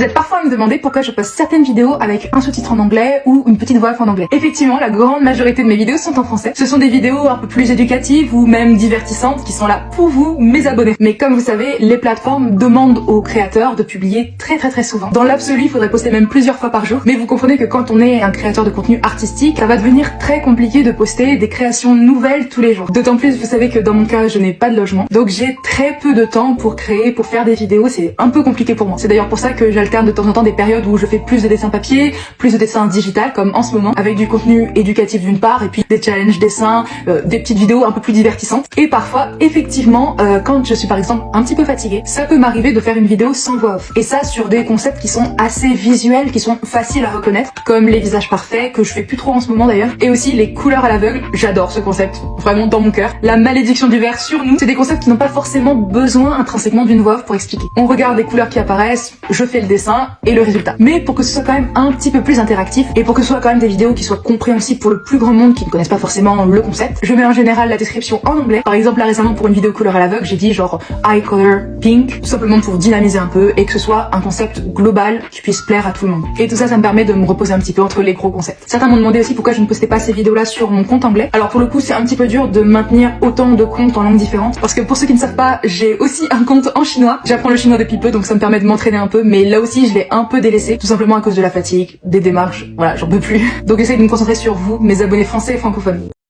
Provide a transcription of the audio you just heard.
Vous êtes parfois à me demander pourquoi je poste certaines vidéos avec un sous-titre en anglais ou une petite voix off en anglais. Effectivement, la grande majorité de mes vidéos sont en français. Ce sont des vidéos un peu plus éducatives ou même divertissantes qui sont là pour vous, mes abonnés. Mais comme vous savez, les plateformes demandent aux créateurs de publier très souvent. Dans l'absolu, il faudrait poster même plusieurs fois par jour. Mais vous comprenez que quand on est un créateur de contenu artistique, ça va devenir très compliqué de poster des créations nouvelles tous les jours. D'autant plus, vous savez que dans mon cas, je n'ai pas de logement. Donc j'ai très peu de temps pour créer, pour faire des vidéos. C'est un peu compliqué pour moi. C'est d'ailleurs pour ça que j'alterne de temps en temps des périodes où je fais plus de dessins papier, plus de dessins digital, comme en ce moment, avec du contenu éducatif d'une part, et puis des challenges dessins, des petites vidéos un peu plus divertissantes. Et parfois, effectivement, quand je suis par exemple un petit peu fatiguée, ça peut m'arriver de faire une vidéo sans voix off. Et ça sur des concepts qui sont assez visuels, qui sont faciles à reconnaître, comme les visages parfaits, que je fais plus trop en ce moment d'ailleurs, et aussi les couleurs à l'aveugle. J'adore ce concept, vraiment dans mon cœur. La malédiction du vert sur nous, c'est des concepts qui n'ont pas forcément besoin intrinsèquement d'une voix off pour expliquer. On regarde les couleurs qui apparaissent, je fais le dessin et le résultat. Mais pour que ce soit quand même un petit peu plus interactif et pour que ce soit quand même des vidéos qui soient compréhensibles pour le plus grand monde qui ne connaissent pas forcément le concept, je mets en général la description en anglais. Par exemple là récemment pour une vidéo couleur à l'aveugle, j'ai dit genre eye color pink, tout simplement pour dynamiser un peu et que ce soit un concept global qui puisse plaire à tout le monde. Et tout ça, ça me permet de me reposer un petit peu entre les gros concepts. Certains m'ont demandé aussi pourquoi je ne postais pas ces vidéos là sur mon compte anglais. Alors pour le coup c'est un petit peu dur de maintenir autant de comptes en langues différentes parce que pour ceux qui ne savent pas, j'ai aussi un compte en chinois. J'apprends le chinois depuis peu donc ça me permet de m'entraîner un peu, mais là aussi je l'ai un peu délaissé, tout simplement à cause de la fatigue, des démarches, voilà, j'en peux plus. Donc j'essaie de me concentrer sur vous, mes abonnés français et francophones.